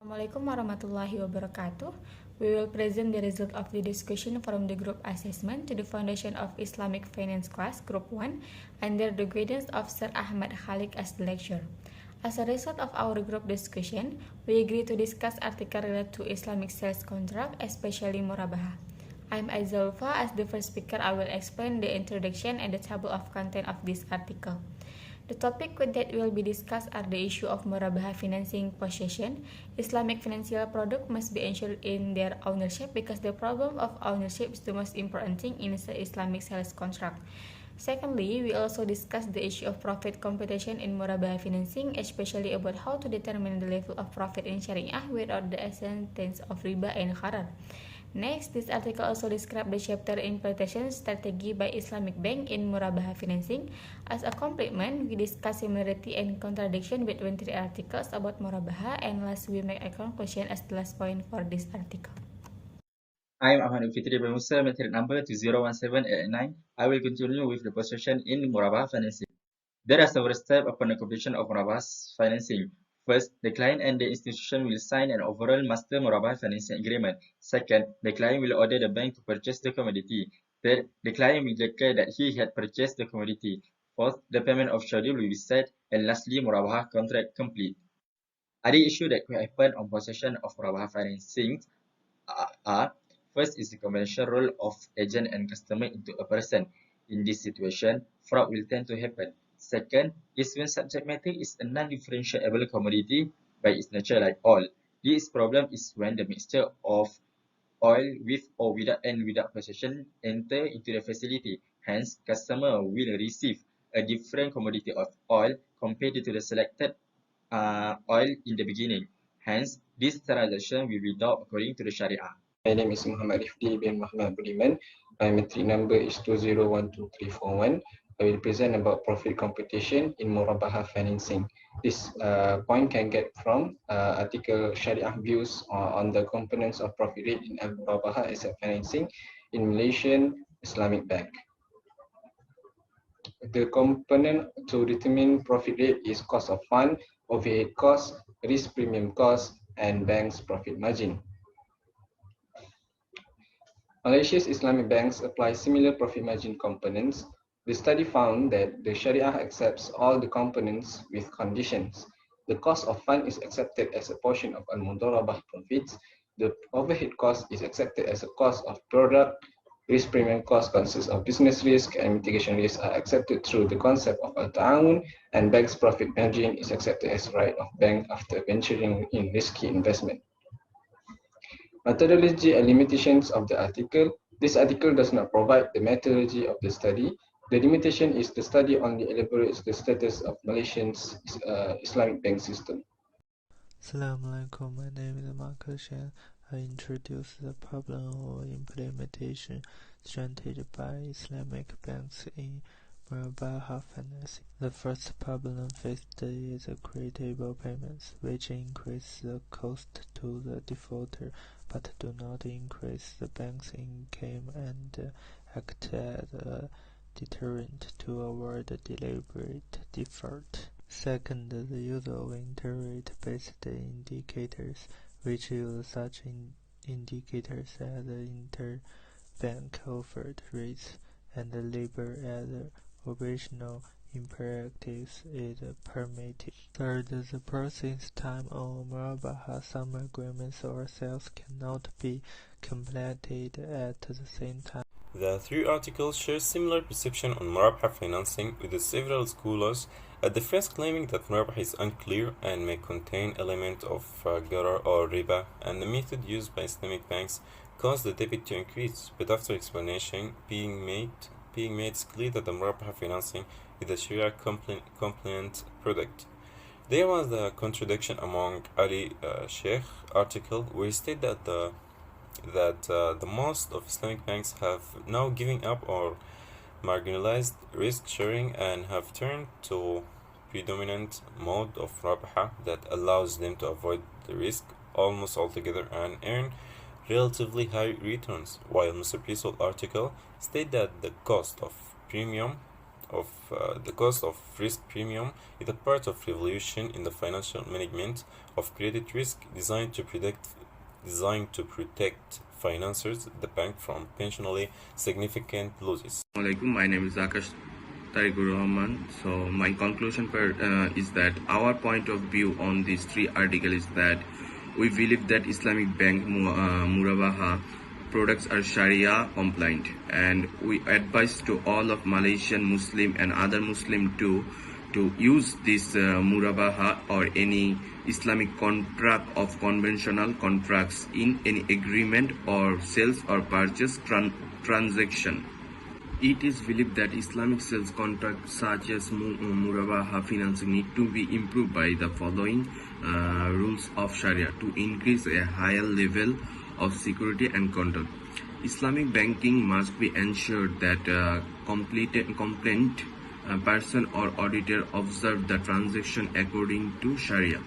Assalamualaikum warahmatullahi wabarakatuh. We will present the result of the discussion from the group assessment to the Foundation of Islamic Finance class, Group 1, under the guidance of Sir Ahmad Khalik as the lecturer. As a result of our group discussion, we agree to discuss article related to Islamic sales contract, especially Murabahah. I'm Aizalfa. As the first speaker, I will explain the introduction and the table of content of this article. The topic that will be discussed are the issue of Murabahah financing possession. Islamic financial product must be ensured in their ownership because the problem of ownership is the most important thing in the Islamic sales contract. Secondly, we also discuss the issue of profit computation in Murabahah financing, especially about how to determine the level of profit in Sharia without the essence of riba and gharar. Next, this article also describes the chapter implementation strategy by Islamic Bank in Murabahah financing. As a complement, we discuss similarity and contradiction between three articles about Murabahah, and last we make a conclusion as the last point for this article. I am Ahmad Fitri Musa, method number 201789. I will continue with the possession in Murabahah financing. There are several steps upon the completion of Murabahah financing. First, the client and the institution will sign an overall master Murabahah financing agreement. Second, the client will order the bank to purchase the commodity. Third, the client will declare that he had purchased the commodity. Fourth, the payment of schedule will be set. And lastly, Murabahah contract complete. Other issues that could happen on possession of Murabahah financing are: first is the conventional role of agent and customer into a person. In this situation, fraud will tend to happen. Second is when subject matter is a non-differentiable commodity by its nature, like oil. This problem is when the mixture of oil with or without possession enter into the facility. Hence, customer will receive a different commodity of oil compared to the selected oil in the beginning. Hence, this transaction will be done according to the Sharia. My name is Muhammad Rifdi bin Muhammad Budiman. My metric number is 20123441. I will present about profit computation in Murabahah financing. This point can get from article Sharia views on the components of profit rate in Murabahah asset financing in Malaysian Islamic Bank. The component to determine profit rate is cost of fund, overhead cost, risk premium cost, and bank's profit margin. Malaysia's Islamic banks apply similar profit margin components. The study found that the Sharia accepts all the components with conditions. The cost of fund is accepted as a portion of al-mudarabah profits. The overhead cost is accepted as a cost of product. Risk premium cost consists of business risk, and mitigation risks are accepted through the concept of al-ta'awun, and bank's profit margin is accepted as right of bank after venturing in risky investment. Methodology and limitations of the article. This article does not provide the methodology of the study. The limitation is the study only elaborates the status of Malaysian's Islamic bank system. Assalamualaikum, my name is Marcus Shan. I introduce the problem of implementation strategy by Islamic banks in Murabahah financing. The first problem faced is creditable payments, which increase the cost to the defaulter but do not increase the bank's income and act as a deterrent to avoid deliberate default. Second, the use of interest-based indicators, which use such indicators as interbank offered rates and labor as operational imperatives, is permitted. Third, the process time on Murabahah some agreements or sales cannot be completed at the same time. The three articles share similar perception on Murabahah financing, with the several scholars at the first claiming that Murabahah is unclear and may contain elements of gharar or riba, and the method used by Islamic banks caused the debit to increase, but after explanation being made, it's clear that the Murabahah financing is a Sharia compliant product. There was a contradiction among Ali Sheikh article, where he stated that the most of Islamic banks have now given up or marginalized risk sharing and have turned to predominant mode of Murabahah that allows them to avoid the risk almost altogether and earn relatively high returns, while Mr. Piso's article state that the cost of premium of the cost of risk premium is a part of revolution in the financial management of credit risk designed to protect financiers, the bank, from potentially significant losses. My name is Akash Tariqur Rahman. So my conclusion is that our point of view on these 3 articles is that we believe that Islamic Bank Murabahah products are Sharia compliant, and we advise to all of Malaysian Muslim and other Muslim to use this Murabahah or any Islamic contract of conventional contracts in any agreement or sales or purchase transaction. It is believed that Islamic sales contracts such as Murabahah financing need to be improved by the following rules of Sharia to increase a higher level of security and control. Islamic banking must be ensured that complaint person or auditor observe the transaction according to Sharia.